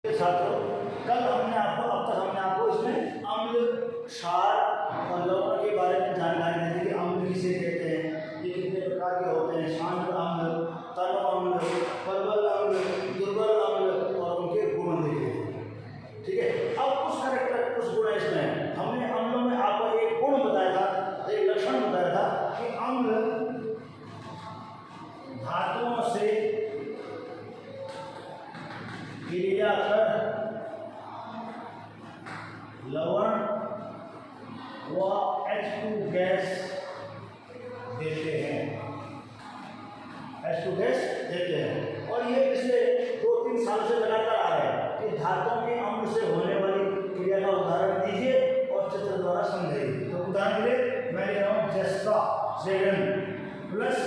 छात्रों, कल हमने आपको अब तक हमने आपको इसमें अम्ल, क्षार और लवण के बारे में जानकारी दी थी कि अम्ल किसे कहते हैं, ये कितने प्रकार के होते हैं, शांत अम्ल, तरल अम्ल, प्रबल अम्ल, दुर्बल अम्ल और उनके गुण देखे। ठीक है, अब कुछ गुण इसमें हमने अम्लों में आपको एक गुण बताया था, एक लक्षण बताया था कि अम्ल धातुओं से क्रिया कर लवण व H2 गैस देते हैं, H2 गैस देते हैं। और ये पिछले 2-3 साल से लगातार आ रहा है कि धातुओं के अम्ल से होने वाली क्रिया का उदाहरण दीजिए और चित्र द्वारा समझाइए। तो उदाहरण के लिए मैं ले रहा हूँ जस्ता Zn प्लस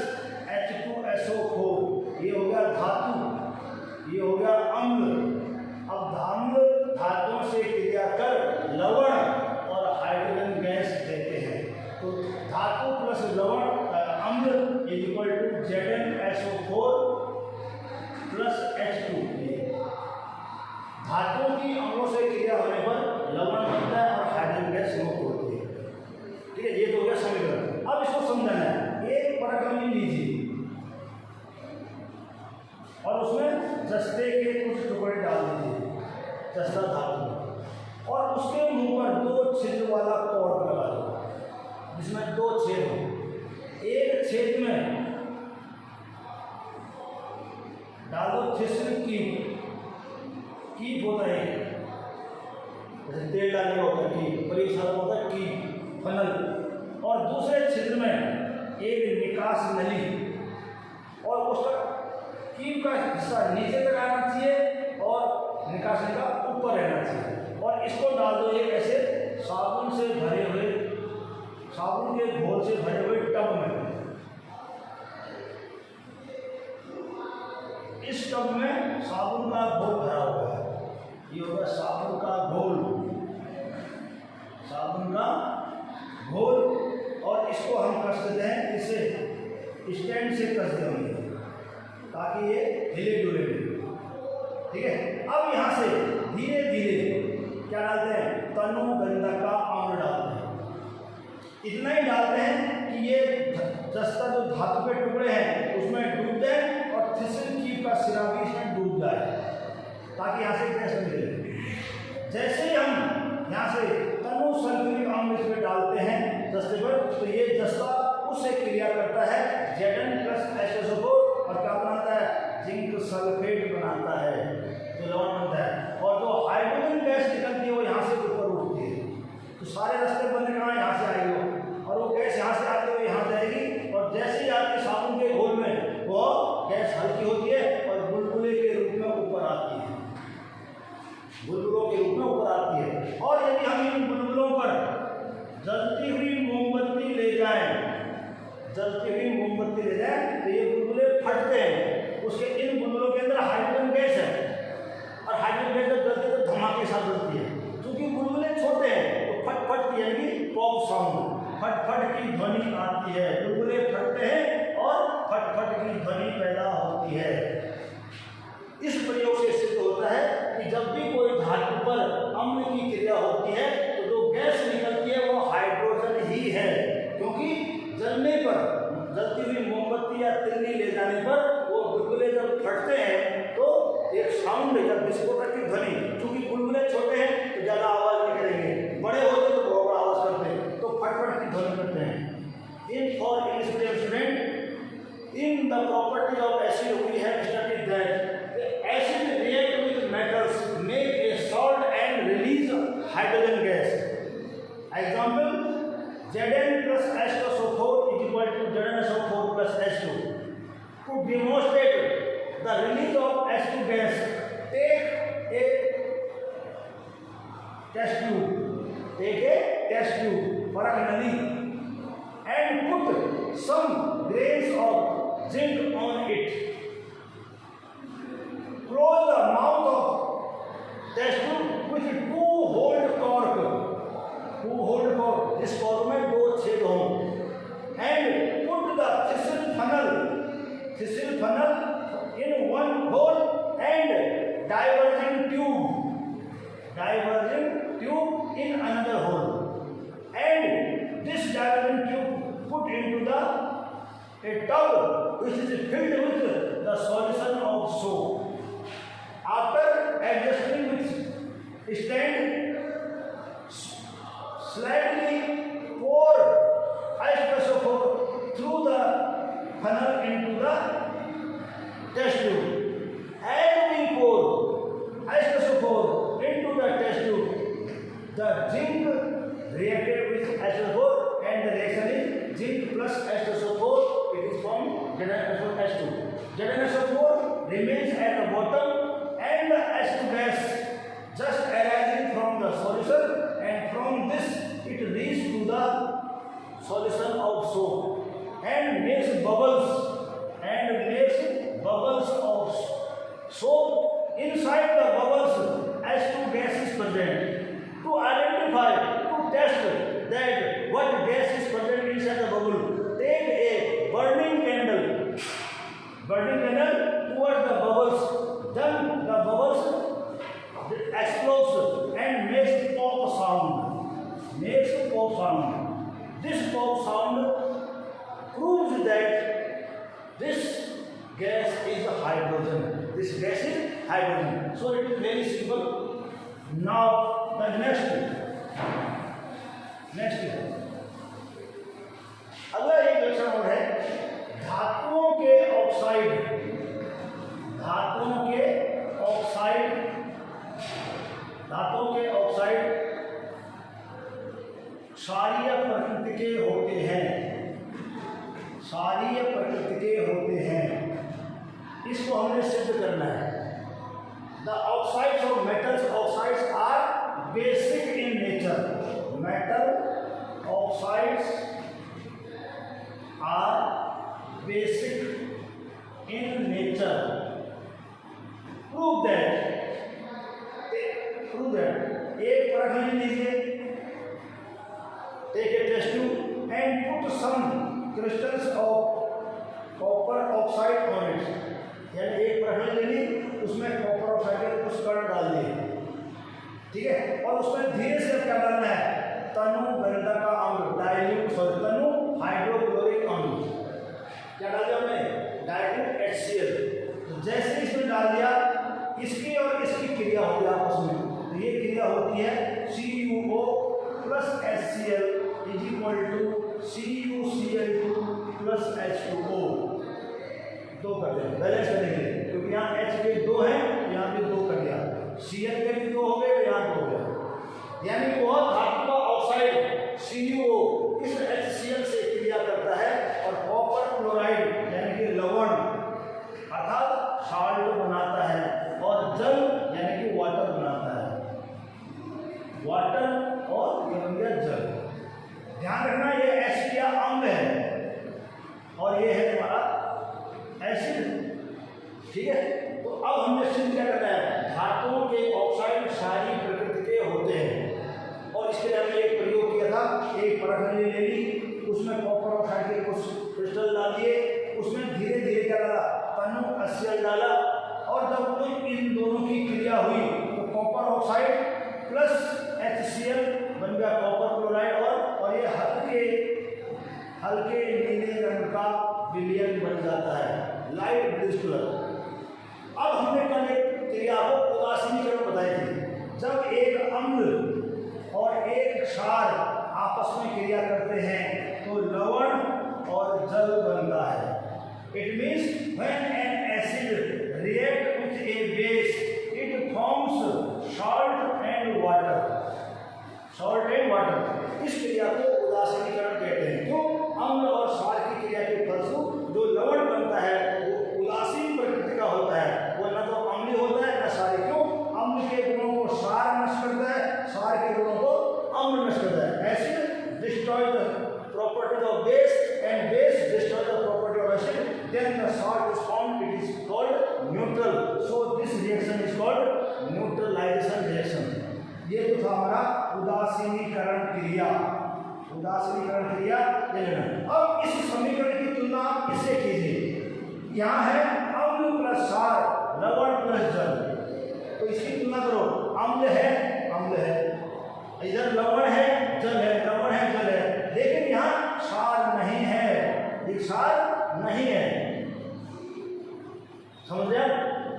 H2SO4, ये हो गया धातु, ये हो गया अम्ल। अब अम्ल धातुओं से क्रिया कर लवण और हाइड्रोजन गैस देते हैं। तो धातु प्लस लवण अम्ल is equal to ZnSO4 plus H2। धातुओं की अम्लों से क्रिया होने पर लवण बनता है और हाइड्रोजन गैस मुक्त होती है। ठीक है, ये तो हो गया समीकरण। अब इसको समझना है, एक परक्रमी लीजिए और उसमें जस्ते के कुछ टुकड़े डाल दीजिए, जस्ता धातु, और उसके मुंह पर 2 छिद्र वाला कॉर्ड लगा दो जिसमें 2 छेद हो। एक छेद में डालो थिस्ल कीप होता है, जैसे तेल डालने होता है कीप, परीक्षा होता है कीप फनल, और दूसरे छिद्र में एक निकास नली, और उसका कीप का हिस्सा नीचे तक आना चाहिए और निकासी का ऊपर रहना चाहिए। और इसको डाल दो एक ऐसे साबुन से भरे हुए, साबुन के घोल से भरे हुए टब में। इस टब में साबुन का घोल भरा हुआ है, ये होगा साबुन का घोल, साबुन का घोल। और इसको हम कस देते हैं, इसे स्टैंड से कस देंगे ताकि ये हिले डुले। ठीक है, अब यहाँ से धीरे धीरे क्या डालते हैं, तनु गंधक का अम्ल डालते हैं। इतना ही डालते हैं कि ये जस्ता जो धातु के टुकड़े हैं उसमें डूब जाए और थिस्ल कीप का सिरा भी इसमें डूब जाए ताकि यहाँ से गैस निकले। जैसे ही हम यहाँ से तनु सल्फ्यूरिक अम्ल इसमें डालते हैं जस्ते पर, तो ये जस्ता उससे क्रिया करता है Zn प्लस HSO4 और क्या बनाता है, जिंक सल्फेट बनाता है, जो लवण बनता है। और जो हाइड्रोजन गैस निकलती है वो यहाँ से ऊपर उठती है। तो सारे रास्ते बंद करना यहाँ से आएगी और वो गैस यहाँ से आते हुए यहाँ जाएगी, और जैसे ही आती है साबुन के घोल में वो गैस हल्की होती है और बुलबुले के रूप में ऊपर आती है, बुलबुलों के रूप में ऊपर आती है। और यदि हम इन बुलबुलों पर जलती हुई मोमबत्ती ले जाएं, जलती हुई मोमबत्ती ले जाए तो ये बुलबुले फटते हैं। उसके इन बुलबुलों के अंदर हाइड्रोजन गैस है और हाइड्रोजन गैस जब जलती है तो धमाके के साथ जलती है। क्योंकि बुलबुले छोटे हैं तो फट फट की यानी पॉप साउंड, फट फट की ध्वनि आती है। बुलबुले फटते हैं और फट फट की ध्वनि पैदा होती है। इस प्रयोग से सिद्ध होता है कि जब भी कोई धातु पर अम्ल की क्रिया होती है तो जो गैस निकलती है वो हाइड्रोजन ही है, क्योंकि जलने पर, जलती हुई मोमबत्ती या तिल्ली ले जाने पर वो बुलबुले जब फटते हैं तो एक साउंड या विस्फोटक की ध्वनि, क्योंकि बुलबुले छोटे हैं तो ज़्यादा आवाज़ नहीं करेंगे, बड़े होते तो बहुत बड़ा आवाज़ करते हैं, तो फट की ध्वनि करते हैं। In for English student, in the property of acid we have studied that acid react with metals, make a salt and release hydrogen gas. Example, Zn plus H2SO4 is equal to ZnSO4 plus H2. To demonstrate the release of H2 gas, take a test tube for a nali and put some grains of zinc on it. Close the mouth of test tube with 2-hole cork. 2-hole cork, इस cork में 2 छेद हों, and put the thistle funnel in 1 hole and diverging tube filled with the solution of soap. After adjusting with stand, slightly pour H2SO4 through the funnel into the test tube. As we pour H2SO4 into the test tube, the zinc reacted with H2SO4 and the reaction is zinc plus H2SO4. It is formed ZnSO4H2. ZnSO4 remains at the bottom and the H2 gas just arising from the solution, and from this it reaches to the solution of soap and makes bubbles of soap. Inside the bubbles H2 gas is present. To identify, to test that what gas is present inside the bubble, take a burning candle towards the bubbles. Then the bubbles explodes and makes pop sound. This pop sound proves that this gas is hydrogen. So it is very simple. Now the next अगला एक लक्षण और है धातुओं के oxide क्षारीय प्रकृति के होते हैं। इसको हमने सिद्ध करना है। The oxides of metals oxides are basic in nature. Metal oxides are basic in nature. Prove that एक परख ले लीजिए, take a test tube and put some crystals of copper oxide on it. यानी एक परख ले ली, उसमें कॉपर ऑक्साइड के कुछ कण डाल दिए, ठीक है, और उसमें धीरे से क्या डालना है, तनु गंधक अम्ल, तनु हाइड्रोक्लोरिक अम्ल। क्या डाल दिया हमने, डाइल्यूट HCl। तो जैसे इसमें डाल दिया, इसकी और इसकी क्रिया होगी आपस में। तो ये क्रिया होती है CuO plus HCl is equal to CuCl2 plus H2O। दो कर दिया, बैलेंस करने के लिए, क्योंकि यहाँ H के दो हैं, यहाँ पे दो कर दिया, Cl के भी दो हो गए, यहाँ दो हो गया। यानी वह धातु का ऑक्साइड CuO इस HCl से क्रिया करता है और कॉपर क्लोराइड यानी कि लवण अर्थात साल्ट बनाता है, और जल यानी कि वाटर बनाता है। वाटर और ये बन गया जल। ध्यान रखना, ये एसिड या अम्ल है और ये है हमारा एसिड, ठीक है। तो अब हमने सिद्ध क्या करना है, धातुओं के ऑक्साइड क्षारीय प्रकृति के होते हैं। और इसके लिए हमने एक प्रयोग किया था, एक परख ले ली, उसमें कॉपर ऑक्साइड के कुछ क्रिस्टल डाल दिए, उसमें धीरे धीरे क्या डाला, तनु HCl डाला, और जब कोई इन दोनों की क्रिया हुई तो कॉपर ऑक्साइड प्लस HCl बन गया कॉपर क्लोराइड, और ये हल्के नीले रंग का विलयन बन जाता है, लाइट ब्लू कलर। अब हमने कल एक क्रिया को उदासीनीकरण बताई थी। जब एक अम्ल और एक क्षार आपस में क्रिया करते हैं तो लवण और जल बनता है। It means when an acid react with A base it forms salt and water. इस क्रिया को उदासीनीकरण कहते हैं। क्यों? अम्ल और क्षार की क्रिया के फलस्वरूप जो लवण बनता है वो उदासीन प्रकृति का होता है, वो न तो अम्लीय होता है न क्षारीय। क्यों? अम्ल के गुणों को क्षार नष्ट करता है, क्षार के गुणों को अम्ल नष्ट करता है। Acid destroy the property of base and base destroy the property of acid, then the salt is formed, it is called neutral. So this reaction is called neutralization reaction. ये तो था हमारा उदासीनीकरण क्रिया। ले लेना। अब इस समीकरण की तुलना आप इससे कीजिए। यहाँ है अम्ल प्लस क्षार, लवण प्लस जल, तो इसकी तुलना करो। अम्ल है, इधर लवण है, जल है, लेकिन यहाँ क्षार नहीं है, ये क्षार नहीं है। समझ रहे हैं?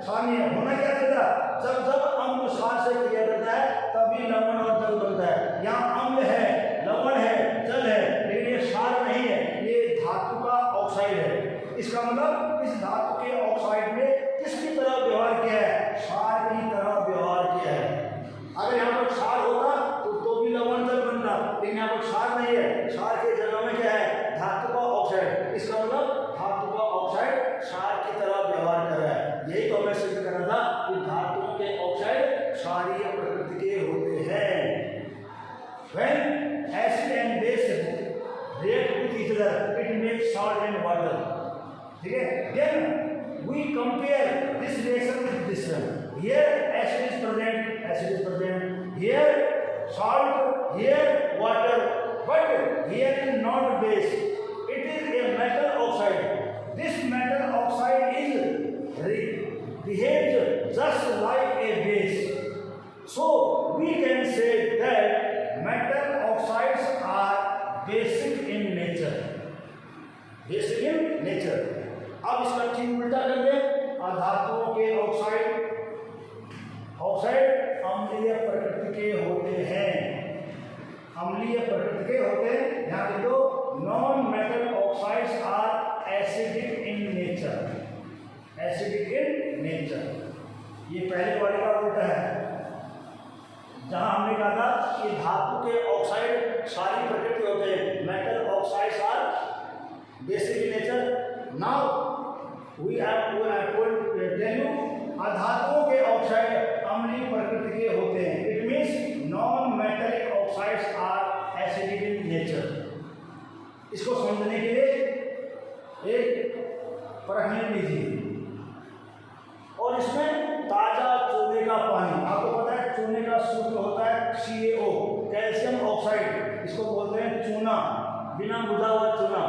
क्षारीय होना क्या चाहिए? जब जब अम्ल क्षार से क्रिया करता है तभी लवण और जल बनता है। यहाँ अम्ल है, लवण है, जल है, लेकिन ये क्षार नहीं है, ये धातु का ऑक्साइड है। इसका मतलब इस धातु के ऑक्साइड ने किसकी तरह व्यवहार किया है? क्षार की तरह व्यवहार किया है। अगर यहाँ पर क्षार होता तो भी लवण जल बनता, लेकिन यहाँ पर क्षार नहीं है, क्षार के जगह में क्या है? धातु का ऑक्साइड। इसका मतलब धातु का ऑक्साइड क्षार की तरह व्यवहार कर रहा है। यही तो हमें सिद्ध करना था कि धातुओं के ऑक्साइड क्षारीय प्रकृति के होते हैं। When acid and base react with each other, it makes salt and water. ठीक है? Then we compare this reaction with this one. Here acid is present. Here salt, here water. But here is not base. It is a metal oxide. This metal oxide behaves just like a base. So we can say that metal oxides are basic in nature. Basic in nature. अब इसका ठीक उल्टा कर दें। धातुओं के oxide अम्लीय प्रकृति के होते हैं। अम्लीय प्रकृति के होते हैं। यहाँ पे तो non metal oxides are acidic in nature. Acidic in nature, ये पहले वाले का उल्टा है। जहां हमने कहा था कि धातु के ऑक्साइड क्षारीय प्रकृति होते हैं, metal oxides are basic in nature. Now we have told tell you धातुओं के ऑक्साइड अम्लीय प्रकृति के होते हैं। It means non metallic oxides are acidic in nature. इसको समझने के लिए एक परखने लीजिए। और इसमें ताजा चूने का पानी, आपको पता है चूने का सूत्र होता है CaO, कैल्शियम ऑक्साइड। इसको बोलते हैं चूना, बिना बुझा हुआ चूना,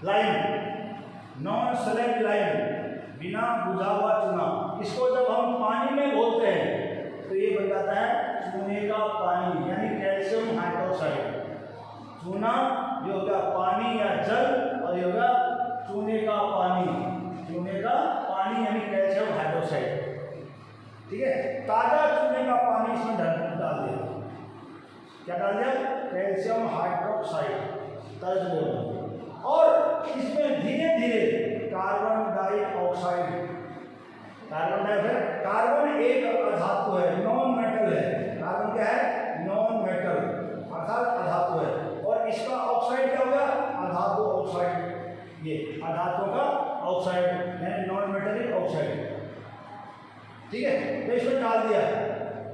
लाइम, नॉन सैलेंट लाइम, बिना बुझा हुआ चूना। इसको जब हम पानी में घोलते हैं तो ये बन जाता है चूने का पानी, यानी कैल्शियम हाइड्रोक्साइड। चूना जो होगा पानी या जल, और ये होगा चूने का पानी। चूने का पानी यानी कैल्शियम हाइड्रोक्साइड। ठीक है? ताजा चूने का पानी इसमें डाल दिया। क्या डाल दिया? कैल्शियम हाइड्रोक्साइड तर्ज लेवल। और इसमें धीरे धीरे कार्बन डाइऑक्साइड, कार्बन एक अधातु है, नॉन मेटल है। कार्बन क्या है? नॉन मेटल अर्थात अधातु है। और इसका ऑक्साइड क्या होगा? अधातु ऑक्साइड। ये अधातुओं का ऑक्साइड यानी नॉन मेटलिक ऑक्साइड। ठीक है? तो इसमें डाल दिया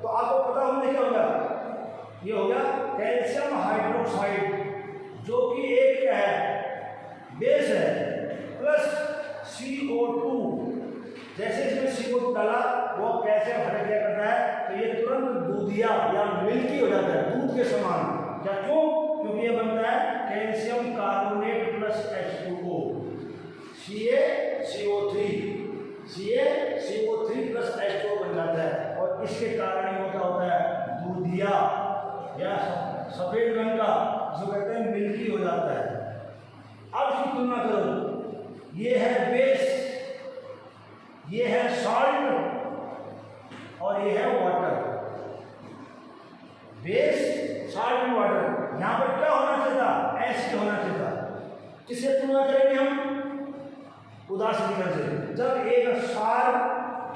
तो आपको पता होने क्या होगा? ये हो गया कैल्शियम हाइड्रोक्साइड, जो कि एक क्या है? बेस है, प्लस CO2। जैसे इसमें CO2 डाला वो कैल्शियम हट क्या करता है? तो ये तुरंत दूधिया या मिल्की हो जाता है, दूध के समान। क्या क्यों? क्योंकि ये बनता है calcium carbonate plus H2O, CaCO3 plus H2O बन जाता है। और इसके कारण ये होता है दूधिया या सफेद रंग का, जो कहते हैं मिल्की हो जाता है। अब इसकी तुलना करो, ये है बेस, ये है सॉल्ट और ये है water. Base, salt and water. यहाँ पर क्या होना चाहिए था? एसिड होना चाहिए था। किससे तुलना करेंगे हम? उदासीनीकरण से। जब एक क्षार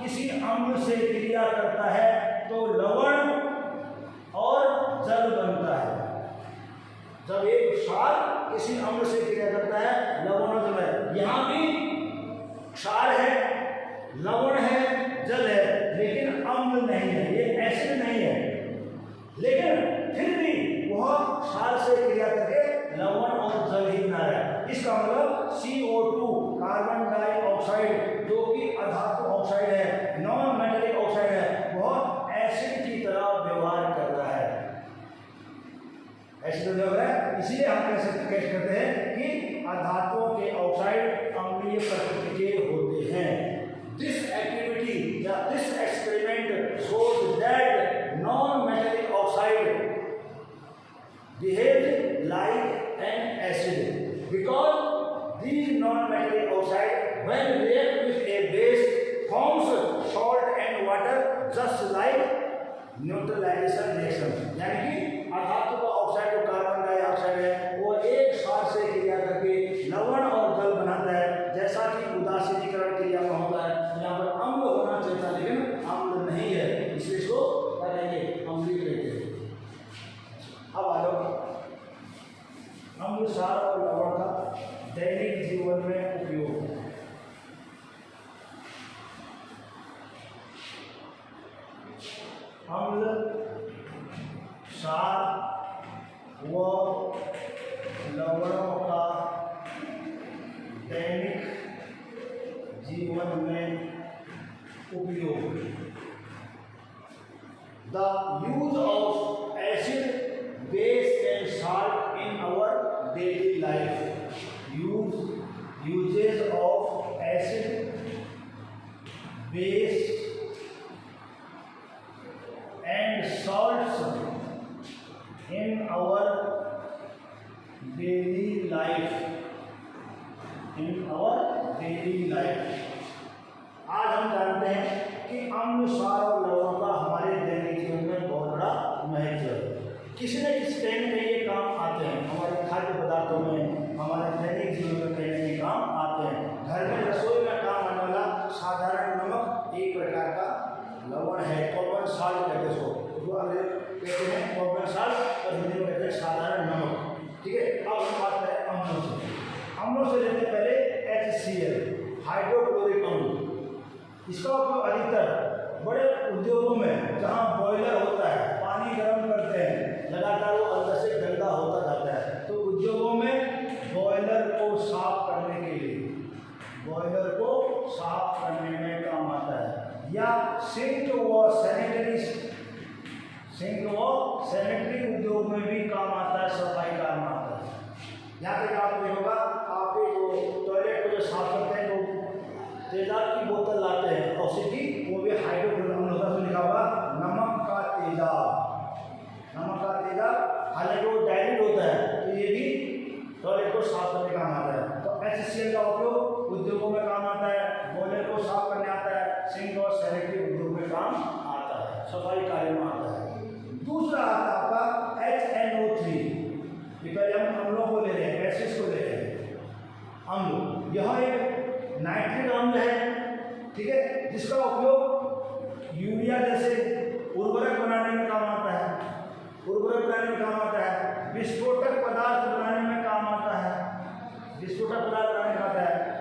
किसी अम्ल से क्रिया करता है तो लवण और जल बनता है। जब एक क्षार किसी अम्ल से क्रिया करता है, लवण और जल है। यहाँ भी क्षार है, लवण है, जल है, लेकिन अम्ल नहीं है, ये एसिड नहीं है। लेकिन फिर भी वह क्षार से क्रिया करके लवण और जल ही बना रहा है। इसका मतलब CO2 कार्बन डाइऑक्साइड, जो कि अधातु ऑक्साइड है, नॉन मेटलिक ऑक्साइड है, वह एसिड की तरह व्यवहार कर रहा है। एसिड व्यवहार है। इसलिए हम कह सकते हैं कि अधातुओं के ऑक्साइड अम्लीय प्रकृति के होते हैं। दिस एक्टिविटी या this experiment shows that non metallic oxide behave like an acid because these non-metallic oxide when react with a base just like neutralization reaction, यानी कि अर्थात तो ऑक्साइड जो कार्बन डाइऑक्साइड है वो एक साथ से क्रिया करके लवण और जल बनाता है, जैसा कि उदासीनीकरण क्रिया में होता है। यहाँ पर अम्ल होना चाहिए था लेकिन अम्ल नहीं है, इसलिए इसको क्या कहेंगे, अम्लीय कहते हैं। अब आ जाओ अम्ल, क्षार और लवण का दैनिक जीवन में उपयोग। अम्ल, क्षार व लवणों का दैनिक जीवन में उपयोग। The use of acid, base and salt in our daily life. Usages of acid, base and salts in our daily life, आज हम जानते हैं कि अम्ल, क्षार और लवण का हमारे दैनिक जीवन में बहुत बड़ा महत्व है। किसी न किसी टाइम में ये काम आते हैं, हमारे खाद्य पदार्थों में, हमारे दैनिक जीवन में कहीं न कहीं काम आते हैं। घर में रसोई में काम आने वाला साधारण नमक एक प्रकार का लवण है, कॉमन साल्ट कहते हैं उसको, जो अंग्रेजी कहते हैं कॉमन साल्ट और हिंदी में कहते हैं साधारण नमक। ठीक है, अब हम बात करें अम्लों से। अम्लों से लेते हैं पहले HCl, हाइड्रोक्लोरिक अम्ल। इसका उपयोग अधिकतर बड़े उद्योगों में, जहाँ बॉयलर होता है, पानी गर्म करते हैं, लगातार वो अंदर से गंदा होता जाता है, तो उद्योगों में बॉयलर को साफ करने के लिए, बॉयलर को साफ करने में काम आता है। या सिंक व सैनिटरी उद्योग में भी काम आता है, सफाई काम आता है। यहाँ पे काम नहीं होगा, आपके जो टॉयलेट को जो साफ करते हैं तो तेजाब की बोतल लाते हैं, औषधि, वो भी हाइड्रोक्लोरिक अम्ल होता है, उसमें लिखा होगा नमक का तेजाब, हालांकि वो डाइल्यूट होता है, तो ये भी टॉयलेट को साफ करने का काम आता है। तो HCl का उपयोग उद्योगों में काम आता है, बॉयलर को साफ करने आता है, सिंक और सैनिटरी उद्योग में काम आता है, सफाई कार्य में आता है। दूसरा आता है आपका HNO3, ये पहले हम अम्लों को ले रहे हैं, बेसिस को ले रहे हैं। अम्ल, यह एक नाइट्रिक अम्ल है, ठीक है, जिसका उपयोग यूरिया जैसे उर्वरक बनाने में काम आता है, विस्फोटक पदार्थ बनाने में काम आता है,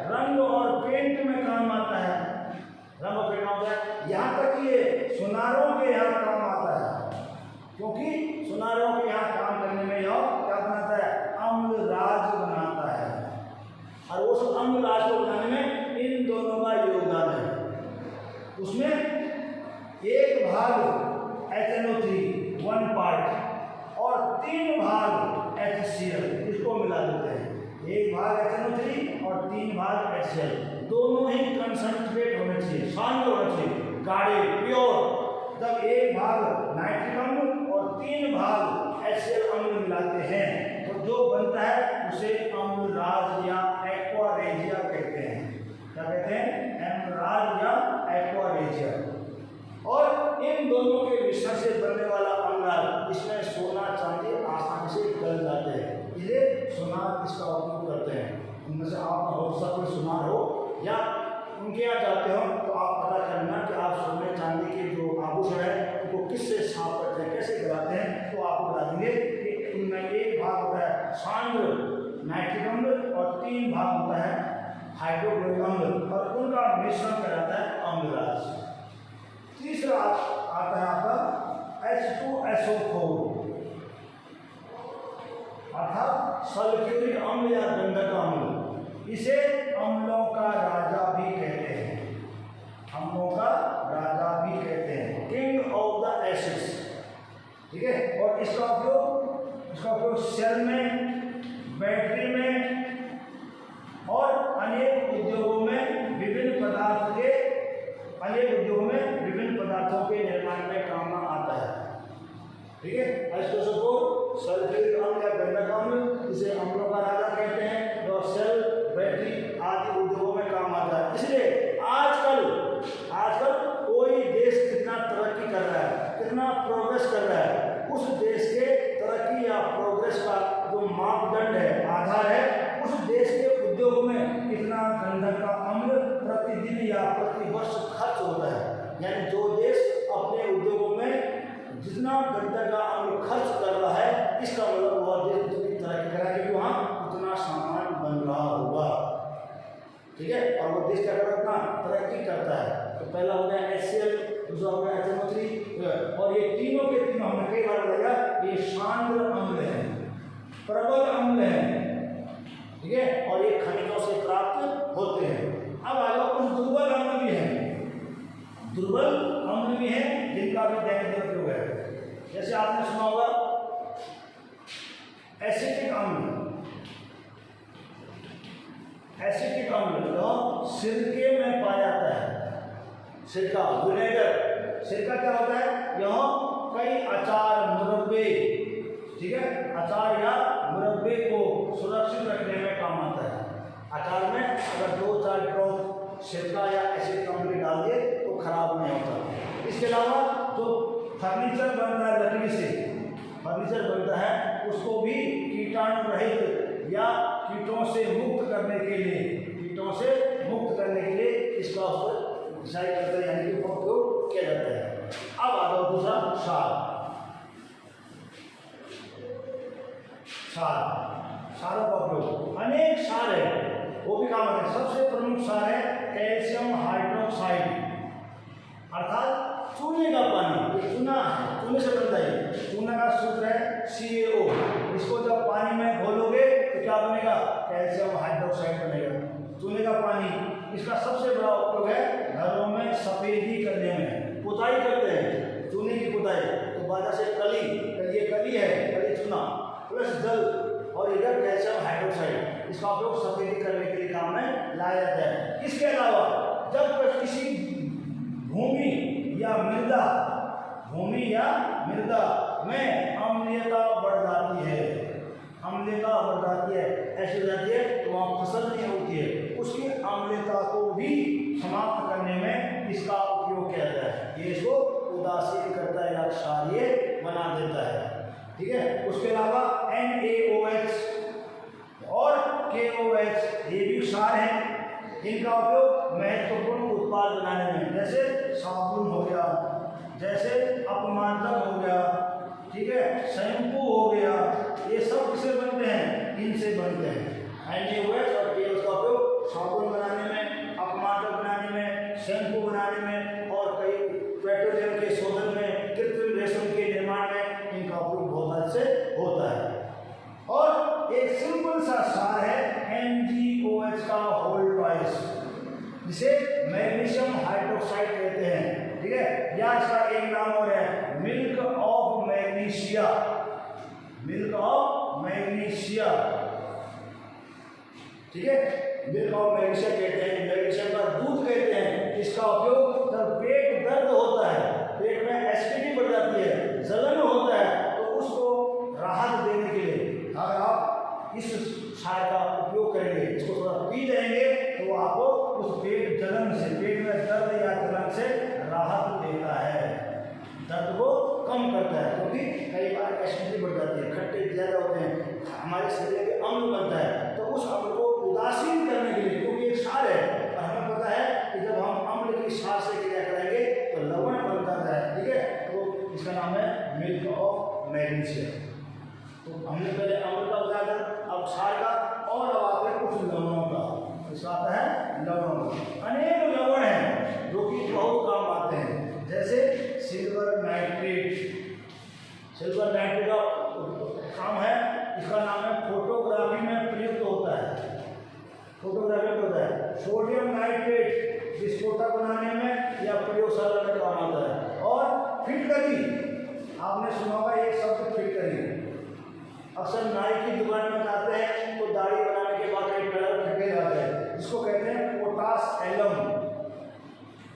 रंग और पेंट में काम आता है, यहाँ तक कि ये सुनारों के यहाँ काम आता है, क्योंकि सुनारों के यहाँ काम करने में यह क्या बनाता है, अम्लराज बनाता है। और उस अम्लराज को बनाने में इन दोनों का योगदान है। उसमें एक भाग HNO3 1 पार्ट और 3 भाग HCl, इसको मिला देते हैं। एक भाग HNO3 और 3 भाग HCl, दोनों ही कंसंट्रेट होने चाहिए, शांत होने चाहिए, गाढ़े, प्योर। जब एक भाग नाइट्रिक अम्ल और 3 भाग HCl अम्ल मिलाते हैं तो जो बनता है उसे अम्लराज या एक्वारेजिया कहते हैं। क्या कहते हैं? अम्लराज या एक्वारेजिया। और इन दोनों के मिश्रण से बनने वाला अम्लराज, इसमें सोना चांदी आसानी से गल जाते हैं, इसलिए सुनार इसका उपयोग करते हैं। उनमें से आप हो सकता कोई सुनार हो या उनके यहाँ जाते हो तो आप पता करना कि आप सोने चांदी के जो आभूषण है उनको किससे साफ करते हैं, कैसे गलाते हैं, तो आपको बता देंगे कि उनमें एक भाग होता है सांद्र नाइट्रिक अम्ल और 3 भाग होता है हाइड्रोक्लोरिक अम्ल, और उनका मिश्रण कराता है अम्लराज। तीसरा आता है आपका H2SO4, अर्थात सल्फ्यूरिक अम्ल या गंधक अम्ल। इसे अम्लों का राजा भी कहते हैं, किंग ऑफ द एसिड्स। ठीक है, और इसका उपयोग सेल में, बैटरी में और अनेक उद्योगों में विभिन्न पदार्थों के निर्माण में काम आता है। ठीक है, H2SO4 सल्फ्यूरिक अम्ल या गंधक अम्ल, इसे अम्लों का राजा कहते हैं, और सेल, बैटरी आदि उद्योगों में काम आता है। इसलिए आजकल कोई देश कितना तरक्की कितना प्रोग्रेस कर रहा है, उस देश के तरक्की या प्रोग्रेस का जो मापदंड है, आधार है, उस देश के उद्योग में कितना गंधक का अम्ल प्रतिदिन या प्रतिवर्ष खर्च होता है। यानी जो देश अपने उद्योगों में जितना गंधक का अम्ल खर्च कर रहा है, इसका मतलब वह देश जितनी तरक्की करा क्योंकि वहाँ उतना सामान बन रहा होगा। ठीक है, और वो देश क्या करता है, तरक्की करता है। तो पहला हो गया HCl, दूसरा हो गया HNO3, और ये तीनों के तीनों हमने कई बार बताया, ये सांद्र अम्ल है, प्रबल अम्ल है। ठीक है, और ये खनिजों से प्राप्त होते हैं। अब आगे कुछ दुर्बल अम्ल भी हैं, दुर्बल अम्ल भी हैं जिनका भी दैनिक उपयोग है। जैसे आपने सुना होगा एसिटिक अम्ल, एसिटिक अम्ल जो सिरके में पाया जाता है। सिरका, विनेगर, सिरका क्या होता है, यह कई अचार, मुरब्बे, ठीक है, अचार या मुरब्बे को सुरक्षित रखने में काम आता है। अचार में अगर 2-4 ड्रॉप सिरका या एसिड अम्ल डाल दिए तो खराब नहीं होता। इसके अलावा जो फर्नीचर बनता है लकड़ी से, फर्नीचर बनता है, उसको भी कीटाणु रहित या कीटों से मुक्त करने के लिए, कीटों से मुक्त करने के लिए इसका सिंचाई करते हैं, यानी कि उपयोग किया जाता है। अब आ जाओ दूसरा सार, सार, सारों का उपयोग अनेक सार है, वो भी काम है। सबसे प्रमुख सार है कैल्शियम हाइड्रोक्साइड, अर्थात चूने का पानी, चूना है, चूने से बनता है। चूना का सूत्र है CaO, इसको जब पानी में घोलोगे तो क्या बनेगा, कैल्शियम हाइड्रोक्साइड बनेगा। चूने का पानी, इसका सबसे बड़ा उपयोग है घरों में सफेदी करने में, पुताई करते हैं, चूने की पुताई। तो बाजार से कली, ये कली है, कली चूना प्लस जल और इधर कैल्शियम हाइड्रोक्साइड, इसका उपयोग सफेदी करने के लिए काम में लाया जाता है। इसके अलावा जब किसी भूमि या मृदा, भूमि या मृदा में अम्लीयता बढ़ जाती है, अम्लीयता बढ़ जाती है, ऐसी हो जाती है तो वहाँ फसल नहीं होती है, उसकी अम्लीयता को भी समाप्त करने में इसका उपयोग किया जाता है। ये इसको उदासीन करता है या क्षारीय बना देता है। ठीक है, उसके अलावा NaOH और KOH ये भी क्षार हैं, इनका उपयोग महत्वपूर्ण उत्पाद बनाने में, जैसे साबुन हो गया, जैसे अपमार्जक हो गया, ठीक है, शैम्पू हो गया, ये सब किससे बनते हैं, इनसे बनते हैं। NaOH और KOH का उपयोग साबुन बनाने में, अपमार्जक बनाने में, शैम्पू बनाने में और कई पेट्रोलियम के शोधन में, कृत्रिम रेशम के निर्माण में इनका उपयोग बहुत अच्छे होता है। और एक सिंपल सा सार है MgOH का होल ट्वाइस, जिसे मैग्नीशियम हाइड्रोक्साइड कहते हैं। ठीक है, या इसका एक नाम और है milk of magnesia, milk of magnesia. ठीक है, मिल्क ऑफ मैग्नीशिया कहते हैं, मैग्नीशियम का दूध कहते हैं। इसका उपयोग जब पेट दर्द होता है, पेट में एसिडिटी बढ़ जाती है, जलन होता है, तो उसको राहत देने के लिए अगर आप इस सार का उपयोग करेंगे, इसको थोड़ा पी लेंगे तो आपको उस पेट जलन से, पेट में दर्द या जलन से राहत देता है, दर्द को कम करता है। क्योंकि कई बार एसिडिटी बढ़ जाती है, खट्टे ज़्यादा होते हैं, हमारे शरीर में अम्ल बनता है, तो उस अम्ल को उदासीन करने के लिए, क्योंकि एक सार है और हमें पता है कि जब हम अम्ल की सार से क्रिया करेंगे तो लवण बनता है। ठीक है, तो इसका नाम है मिल्क ऑफ मैग्नीशिया। तो हमने पहले अम्ल का बताया, अब क्षार का, और अब आते हैं कुछ लवणों का। इसका आता है लवणों का। अनेक लवण हैं जो कि बहुत काम आते हैं, जैसे सिल्वर नाइट्रेट। सिल्वर नाइट्रेट का काम है, इसका नाम है फोटोग्राफी में प्रयुक्त होता है, फोटोग्राफी में होता है। सोडियम नाइट्रेट विस्फोटक बनाने में या प्रयोगशाला में काम आता है। और फिटकरी, आपने सुना होगा एक शब्द फिटकरी, अक्सर नाई की दुकान में जाते हैं तो दाढ़ी बनाने के बाद एक कलर फेंके जाते हैं, इसको कहते हैं पोटास एलम,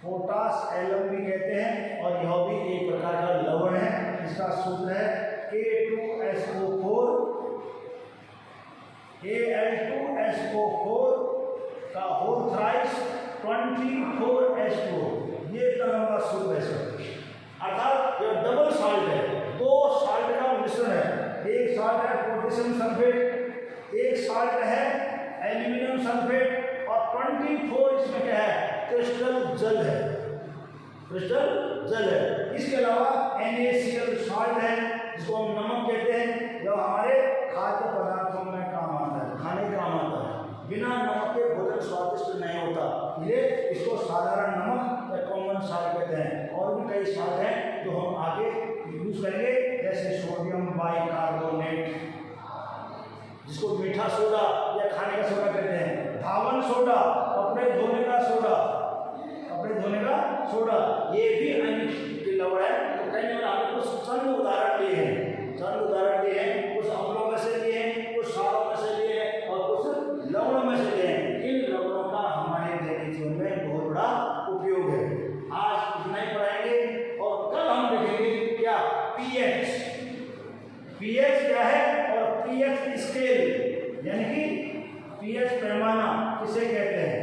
पोटास एलम भी कहते हैं। और यह भी एक प्रकार का लवण है, इसका सूत्र है K2SO4, Al2SO4 का होल थ्राइस 24H2, ये तरह का सूत्र है। अर्थात यह डबल एल्यूमिनियम सल्फेट और 24 इसमें क्या है, क्रिस्टल जल है, क्रिस्टल जल है। इसके अलावा NaCl साल्ट है, जिसको हम नमक कहते हैं, जो हमारे खाद्य पदार्थों में काम आता है, खाने काम आता है। बिना नमक के भोजन स्वादिष्ट नहीं होता, इसलिए इसको साधारण नमक या कॉमन साल्ट कहते हैं। और भी कई साल्ट हैं जो हम आगे यूज करेंगे, जैसे सोडियम बाइकार्बोनेट, जिसको मीठा सोडा या खाने का सोडा कहते हैं, धावन सोडा, कपड़े धोने का सोडा, कपड़े धोने का सोडा, ये भी अनिल के लवण है। तो कई बार आपने कुछ चंद उदाहरण लिए हैं, चंद उदाहरण लिए हैं, कुछ अम्लों में से लिए हैं, कुछ क्षारों में से लिए हैं और कुछ लवणों में से लिए हैं। इन लवणों का हमारे दैनिक जीवन में बहुत बड़ा उपयोग है। आज इतना ही पढ़ाएंगे और कल हम देखेंगे क्या, पीएच। पीएच क्या है और पीएच स्केल यानी कि पीएच पैमाना किसे कहते हैं,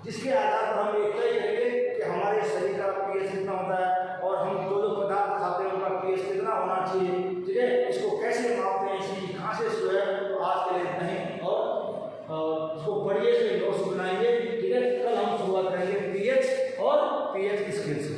जिसके आधार पर हम ये तय करेंगे कि हमारे शरीर का पीएच कितना होता है और हम जो पदार्थ खाते हैं उनका पीएच कितना होना चाहिए। ठीक है, इसको कैसे मापते हैं, इसकी कहाँ से शुरू है। तो आज के लिए इतना ही और इसको पढ़िए, से नोट्स बनाएंगे। ठीक है, कल हम शुरुआत करेंगे पीएच और पीएच स्केल से।